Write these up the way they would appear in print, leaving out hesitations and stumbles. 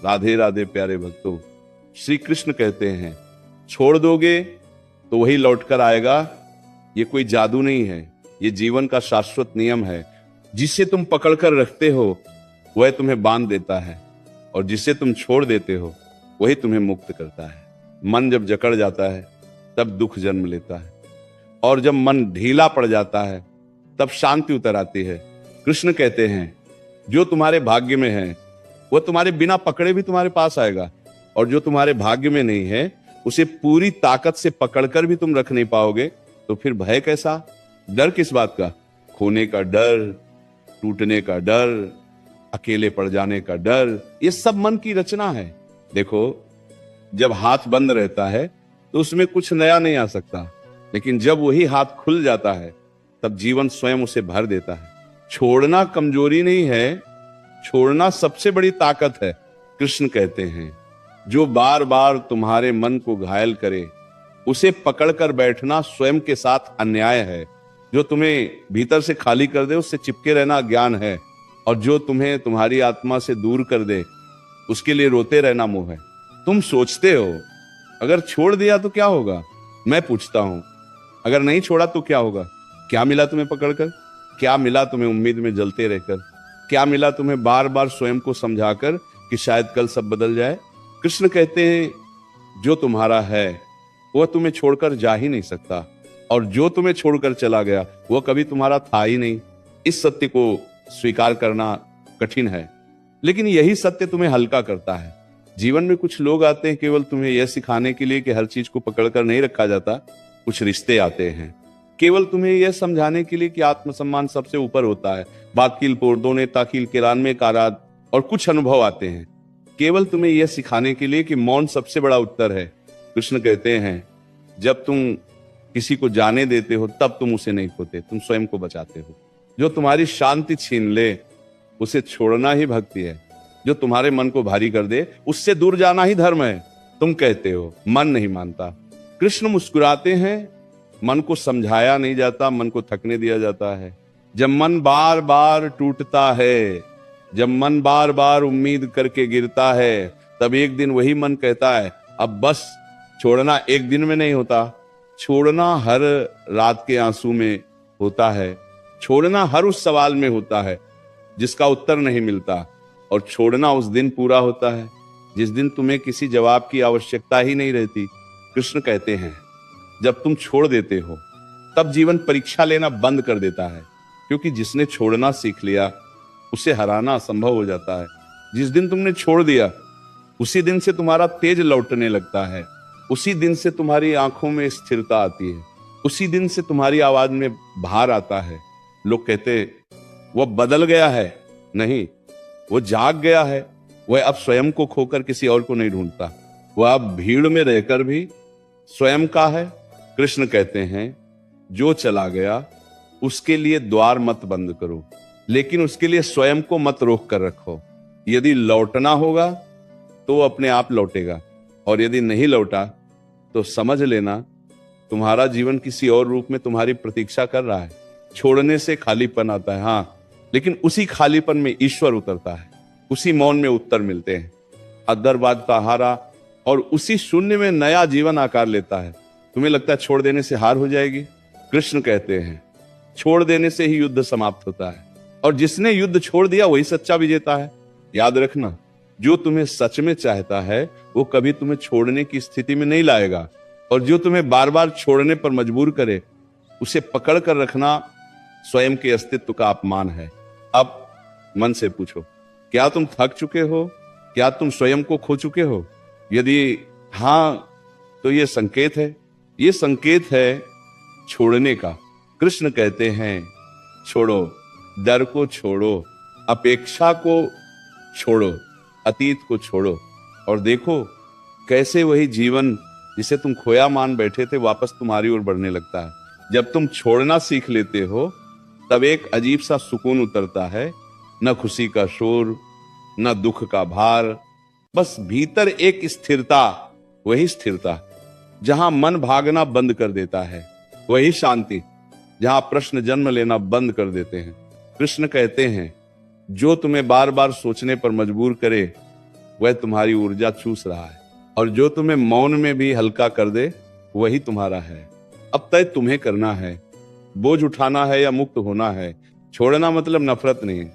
राधे राधे प्यारे भक्तों, श्री कृष्ण कहते हैं छोड़ दोगे तो वही लौटकर आएगा। ये कोई जादू नहीं है, ये जीवन का शाश्वत नियम है। जिसे तुम पकड़कर रखते हो वह तुम्हें बांध देता है, और जिसे तुम छोड़ देते हो वही तुम्हें मुक्त करता है। मन जब जकड़ जाता है तब दुख जन्म लेता है, और जब मन ढीला पड़ जाता है तब शांति उतर आती है। कृष्ण कहते हैं जो तुम्हारे भाग्य में है वह तुम्हारे बिना पकड़े भी तुम्हारे पास आएगा, और जो तुम्हारे भाग्य में नहीं है उसे पूरी ताकत से पकड़कर भी तुम रख नहीं पाओगे। तो फिर भय कैसा, डर किस बात का? खोने का डर, टूटने का डर, अकेले पड़ जाने का डर, ये सब मन की रचना है। देखो, जब हाथ बंद रहता है तो उसमें कुछ नया नहीं आ सकता, लेकिन जब वही हाथ खुल जाता है तब जीवन स्वयं उसे भर देता है। छोड़ना कमजोरी नहीं है, छोड़ना सबसे बड़ी ताकत है। कृष्ण कहते हैं जो बार बार तुम्हारे मन को घायल करे उसे पकड़कर बैठना स्वयं के साथ अन्याय है। जो तुम्हें भीतर से खाली कर दे उससे चिपके रहना ज्ञान है, और जो तुम्हें तुम्हारी आत्मा से दूर कर दे उसके लिए रोते रहना मोह है। तुम सोचते हो अगर छोड़ दिया तो क्या होगा? मैं पूछता हूं अगर नहीं छोड़ा तो क्या होगा? क्या मिला तुम्हें पकड़कर? क्या मिला तुम्हें उम्मीद में जलते रहकर? क्या मिला तुम्हें बार बार स्वयं को समझाकर कि शायद कल सब बदल जाए? कृष्ण कहते हैं जो तुम्हारा है वह तुम्हें छोड़कर जा ही नहीं सकता, और जो तुम्हें छोड़कर चला गया वह कभी तुम्हारा था ही नहीं। इस सत्य को स्वीकार करना कठिन है, लेकिन यही सत्य तुम्हें हल्का करता है। जीवन में कुछ लोग आते हैं केवल तुम्हें यह सिखाने के लिए कि हर चीज को पकड़कर नहीं रखा जाता। कुछ रिश्ते आते हैं केवल तुम्हें यह समझाने के लिए कि आत्मसम्मान सबसे ऊपर होता है। बातकील पोर्दोने ताकील किरान में कारात, और कुछ अनुभव आते हैं केवल तुम्हें यह सिखाने के लिए कि मौन सबसे बड़ा उत्तर है। कृष्ण कहते हैं जब तुम किसी को जाने देते हो तब तुम उसे नहीं खोते, तुम स्वयं को बचाते हो। जो तुम्हारी शांति छीन ले उसे छोड़ना ही भक्ति है। जो तुम्हारे मन को भारी कर दे उससे दूर जाना ही धर्म है। तुम कहते हो मन नहीं मानता। कृष्ण मुस्कुराते हैं, मन को समझाया नहीं जाता, मन को थकने दिया जाता है। जब मन बार बार टूटता है, जब मन बार बार उम्मीद करके गिरता है, तब एक दिन वही मन कहता है अब बस। छोड़ना एक दिन में नहीं होता, छोड़ना हर रात के आंसू में होता है। छोड़ना हर उस सवाल में होता है जिसका उत्तर नहीं मिलता, और छोड़ना उस दिन पूरा होता है जिस दिन तुम्हें किसी जवाब की आवश्यकता ही नहीं रहती। कृष्ण कहते हैं जब तुम छोड़ देते हो तब जीवन परीक्षा लेना बंद कर देता है, क्योंकि जिसने छोड़ना सीख लिया उसे हराना असंभव हो जाता है। जिस दिन तुमने छोड़ दिया उसी दिन से तुम्हारा तेज लौटने लगता है, उसी दिन से तुम्हारी आंखों में स्थिरता आती है, उसी दिन से तुम्हारी आवाज में भार आता है। लोग कहते वह बदल गया है, नहीं, वो जाग गया है। वह अब स्वयं को खोकर किसी और को नहीं ढूंढता, वह अब भीड़ में रहकर भी स्वयं का है। कृष्ण कहते हैं जो चला गया उसके लिए द्वार मत बंद करो, लेकिन उसके लिए स्वयं को मत रोक कर रखो। यदि लौटना होगा तो वो अपने आप लौटेगा, और यदि नहीं लौटा तो समझ लेना तुम्हारा जीवन किसी और रूप में तुम्हारी प्रतीक्षा कर रहा है। छोड़ने से खालीपन आता है, हाँ, लेकिन उसी खालीपन में ईश्वर उतरता है, उसी मौन में उत्तर मिलते हैं। अदरबाद का हारा, और उसी शून्य में नया जीवन आकार लेता है। तुम्हें लगता है छोड़ देने से हार हो जाएगी? कृष्ण कहते हैं छोड़ देने से ही युद्ध समाप्त होता है, और जिसने युद्ध छोड़ दिया वही सच्चा विजेता है। याद रखना, जो तुम्हें सच में चाहता है वो कभी तुम्हें छोड़ने की स्थिति में नहीं लाएगा, और जो तुम्हें बार बार छोड़ने पर मजबूर करे उसे पकड़ कर रखना स्वयं के अस्तित्व का अपमान है। अब मन से पूछो, क्या तुम थक चुके हो? क्या तुम स्वयं को खो चुके हो? यदि हां तो ये संकेत है, ये संकेत है छोड़ने का। कृष्ण कहते हैं छोड़ो, डर को छोड़ो, अपेक्षा को छोड़ो, अतीत को छोड़ो, और देखो कैसे वही जीवन जिसे तुम खोया मान बैठे थे वापस तुम्हारी ओर बढ़ने लगता है। जब तुम छोड़ना सीख लेते हो तब एक अजीब सा सुकून उतरता है, न खुशी का शोर, न दुख का भार, बस भीतर एक स्थिरता। वही स्थिरता जहां मन भागना बंद कर देता है, वही शांति जहां प्रश्न जन्म लेना बंद कर देते हैं। कृष्ण कहते हैं जो तुम्हें बार बार सोचने पर मजबूर करे वह तुम्हारी ऊर्जा चूस रहा है, और जो तुम्हें मौन में भी हल्का कर दे वही तुम्हारा है। अब तय तुम्हें करना है, बोझ उठाना है या मुक्त होना है। छोड़ना मतलब नफरत नहीं है,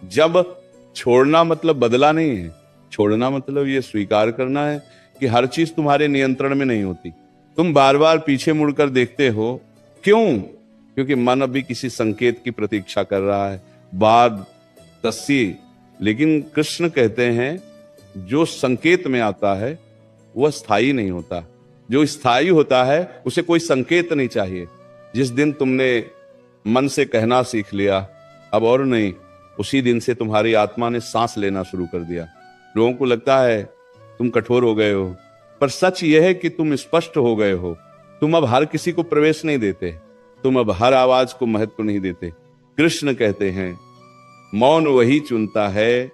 जब छोड़ना मतलब बदला नहीं है। छोड़ना मतलब ये स्वीकार करना है कि हर चीज तुम्हारे नियंत्रण में नहीं होती। तुम बार बार पीछे मुड़कर देखते हो, क्यों? क्योंकि मन अभी किसी संकेत की प्रतीक्षा कर रहा है, बाद दस्सी। लेकिन कृष्ण कहते हैं जो संकेत में आता है वह स्थायी नहीं होता, जो स्थायी होता है उसे कोई संकेत नहीं चाहिए। जिस दिन तुमने मन से कहना सीख लिया, अब और नहीं, उसी दिन से तुम्हारी आत्मा ने सांस लेना शुरू कर दिया। लोगों को लगता है तुम कठोर हो गए हो, पर सच यह है कि तुम स्पष्ट हो गए हो। तुम अब हर किसी को प्रवेश नहीं देते, तुम अब हर आवाज को महत्व नहीं देते। कृष्ण कहते हैं मौन वही चुनता है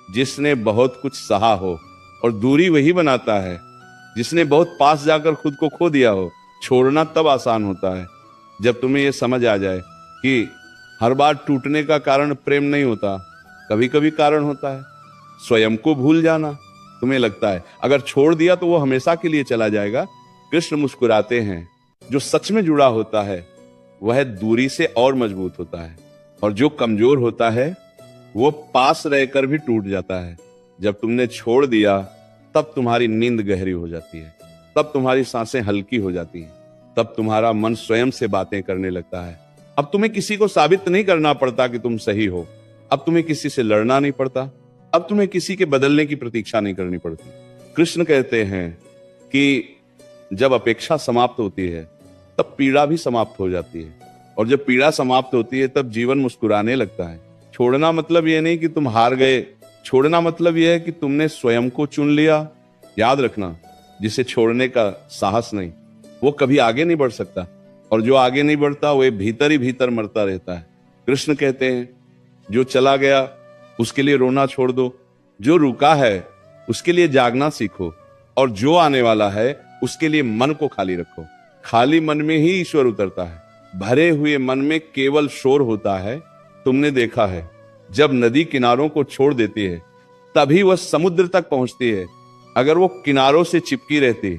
जिसने बहुत कुछ सहा हो, और दूरी वही बनाता है जिसने बहुत पास जाकर खुद को खो दिया हो। छोड़ना तब आसान होता है जब तुम्हें यह समझ आ जाए कि हर बार टूटने का कारण प्रेम नहीं होता, कभी कभी कारण होता है स्वयं को भूल जाना। तुम्हें लगता है अगर छोड़ दिया तो वो हमेशा के लिए चला जाएगा। कृष्ण मुस्कुराते हैं, जो सच में जुड़ा होता है वह दूरी से और मजबूत होता है, और जो कमजोर होता है वो पास रहकर भी टूट जाता है। जब तुमने छोड़ दिया तब तुम्हारी नींद गहरी हो जाती है, तब तुम्हारी सांसें हल्की हो जाती हैं, तब तुम्हारा मन स्वयं से बातें करने लगता है। अब तुम्हें किसी को साबित नहीं करना पड़ता कि तुम सही हो, अब तुम्हें किसी से लड़ना नहीं पड़ता, अब तुम्हें किसी के बदलने की प्रतीक्षा नहीं करनी पड़ती। कृष्ण कहते हैं कि जब अपेक्षा समाप्त होती है तब पीड़ा भी समाप्त हो जाती है, और जब पीड़ा समाप्त होती है तब जीवन मुस्कुराने लगता है। छोड़ना मतलब यह नहीं कि तुम हार गए, छोड़ना मतलब यह है कि तुमने स्वयं को चुन लिया। याद रखना, जिसे छोड़ने का साहस नहीं वो कभी आगे नहीं बढ़ सकता, और जो आगे नहीं बढ़ता वो भीतर ही भीतर मरता रहता है। कृष्ण कहते हैं जो चला गया उसके लिए रोना छोड़ दो, जो रुका है उसके लिए जागना सीखो, और जो आने वाला है उसके लिए मन को खाली रखो। खाली मन में ही ईश्वर उतरता है, भरे हुए मन में केवल शोर होता है। तुमने देखा है जब नदी किनारों को छोड़ देती है तभी वह समुद्र तक पहुंचती है। अगर वो किनारों से चिपकी रहती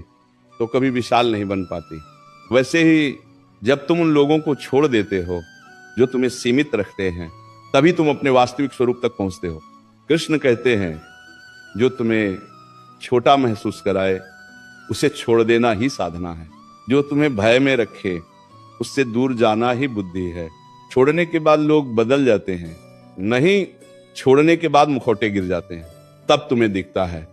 तो कभी विशाल नहीं बन पाती। वैसे ही जब तुम उन लोगों को छोड़ देते हो जो तुम्हें सीमित रखते हैं, तभी तुम अपने वास्तविक स्वरूप तक पहुंचते हो। कृष्ण कहते हैं जो तुम्हें छोटा महसूस कराए उसे छोड़ देना ही साधना है, जो तुम्हें भय में रखे उससे दूर जाना ही बुद्धि है। छोड़ने के बाद लोग बदल जाते हैं, नहीं छोड़ने के बाद मुखौटे गिर जाते हैं। तब तुम्हें दिखता है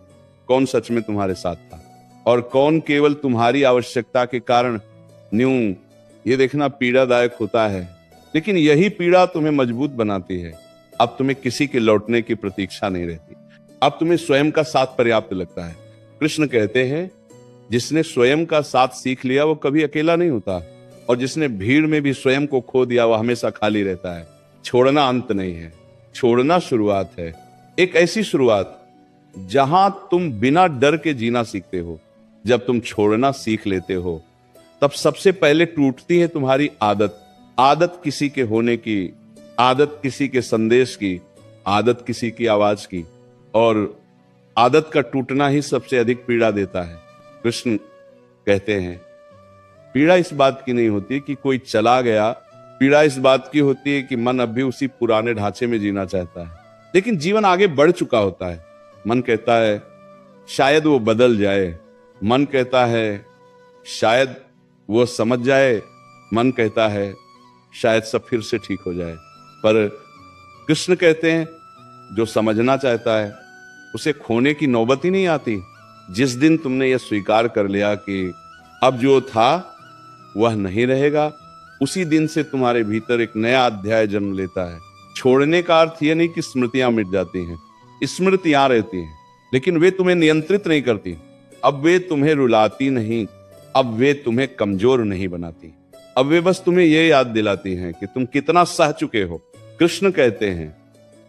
कौन सच में तुम्हारे साथ था और कौन केवल तुम्हारी आवश्यकता के कारण न्यूं। ये देखना पीड़ादायक होता है, लेकिन यही पीड़ा तुम्हें मजबूत बनाती है। अब तुम्हें किसी के लौटने की प्रतीक्षा नहीं रहती, अब तुम्हें स्वयं का साथ पर्याप्त लगता है। कृष्ण कहते हैं जिसने स्वयं का साथ सीख लिया वो कभी अकेला नहीं होता, और जिसने भीड़ में भी स्वयं को खो दिया वो हमेशा खाली रहता है। छोड़ना अंत नहीं है, छोड़ना शुरुआत है, एक ऐसी शुरुआत जहां तुम बिना डर के जीना सीखते हो। जब तुम छोड़ना सीख लेते हो तब सबसे पहले टूटती है तुम्हारी आदत। आदत किसी के होने की, आदत किसी के संदेश की, आदत किसी की आवाज की, और आदत का टूटना ही सबसे अधिक पीड़ा देता है। कृष्ण कहते हैं पीड़ा इस बात की नहीं होती कि कोई चला गया, पीड़ा इस बात की होती है कि मन अब भी उसी पुराने ढांचे में जीना चाहता है, लेकिन जीवन आगे बढ़ चुका होता है। मन कहता है शायद वो बदल जाए, मन कहता है शायद वो समझ जाए, मन कहता है शायद सब फिर से ठीक हो जाए। पर कृष्ण कहते हैं जो समझना चाहता है उसे खोने की नौबत ही नहीं आती। जिस दिन तुमने यह स्वीकार कर लिया कि अब जो था वह नहीं रहेगा, उसी दिन से तुम्हारे भीतर एक नया अध्याय जन्म लेता है। छोड़ने का अर्थ यह नहीं कि स्मृतियां मिट जाती हैं, स्मृतियां रहती हैं, लेकिन वे तुम्हें नियंत्रित नहीं करती। अब वे तुम्हें रुलाती नहीं, अब वे तुम्हें कमजोर नहीं बनाती, अब वे बस तुम्हें यह याद दिलाती हैं कि तुम कितना सह चुके हो। कृष्ण कहते हैं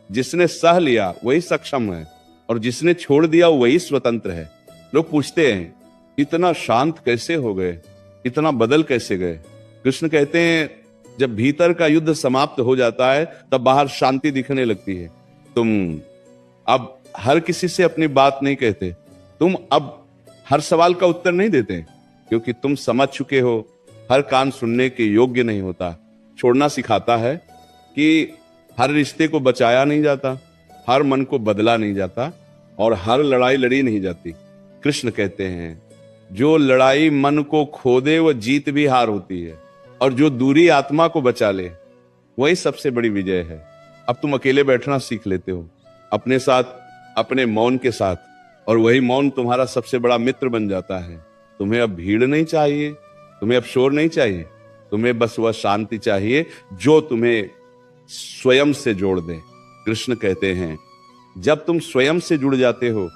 जिसने सह लिया वही सक्षम है, और जिसने छोड़ दिया वही स्वतंत्र है। लोग पूछते हैं इतना शांत कैसे हो गए, इतना बदल कैसे गए? कृष्ण कहते हैं जब भीतर का युद्ध समाप्त हो जाता है तब बाहर शांति दिखने लगती है। तुम अब हर किसी से अपनी बात नहीं कहते, तुम अब हर सवाल का उत्तर नहीं देते, क्योंकि तुम समझ चुके हो हर कान सुनने के योग्य नहीं होता। छोड़ना सिखाता है कि हर रिश्ते को बचाया नहीं जाता, हर मन को बदला नहीं जाता, और हर लड़ाई लड़ी नहीं जाती। कृष्ण कहते हैं जो लड़ाई मन को खो दे वह जीत भी हार होती है, और जो दूरी आत्मा को बचा ले वही सबसे बड़ी विजय है। अब तुम अकेले बैठना सीख लेते हो अपने साथ, अपने मौन के साथ, और वही मौन तुम्हारा सबसे बड़ा मित्र बन जाता है। तुम्हें अब भीड़ नहीं चाहिए, तुम्हें अब शोर नहीं चाहिए, तुम्हें बस वह शांति चाहिए जो तुम्हें स्वयं से जोड़ दे। कृष्ण कहते हैं जब तुम स्वयं से जुड़ जाते हो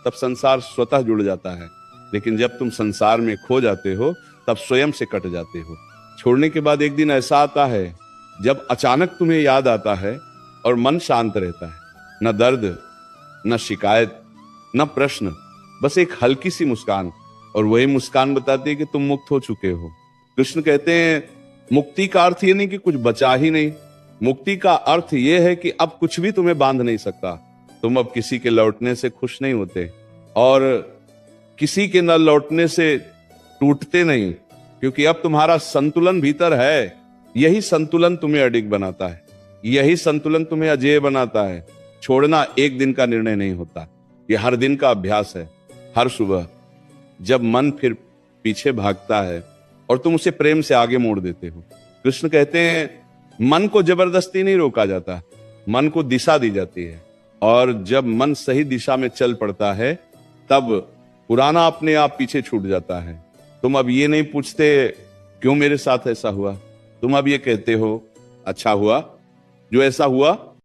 तब संसार स्वतः जुड़ जाता है, लेकिन जब तुम संसार में खो जाते हो तब स्वयं से कट जाते हो। छोड़ने के बाद एक दिन ऐसा आता है जब अचानक तुम्हें याद आता है और मन शांत रहता है, न दर्द, न शिकायत, न प्रश्न, बस एक हल्की सी मुस्कान, और वही मुस्कान बताती है कि तुम मुक्त हो चुके हो। कृष्ण कहते हैं मुक्ति का अर्थ ये नहीं कि कुछ बचा ही नहीं, मुक्ति का अर्थ ये है कि अब कुछ भी तुम्हें बांध नहीं सकता। तुम अब किसी के लौटने से खुश नहीं होते, और किसी के न लौटने से टूटते नहीं, क्योंकि अब तुम्हारा संतुलन भीतर है। यही संतुलन तुम्हें अडिग बनाता है, यही संतुलन तुम्हें अजेय बनाता है। छोड़ना एक दिन का निर्णय नहीं होता, यह हर दिन का अभ्यास है। हर सुबह जब मन फिर पीछे भागता है और तुम उसे प्रेम से आगे मोड़ देते हो। कृष्ण कहते हैं मन को जबरदस्ती नहीं रोका जाता, मन को दिशा दी जाती है, और जब मन सही दिशा में चल पड़ता है तब पुराना अपने आप पीछे छूट जाता है। तुम अब ये नहीं पूछते क्यों मेरे साथ ऐसा हुआ, तुम अब ये कहते हो अच्छा हुआ जो ऐसा हुआ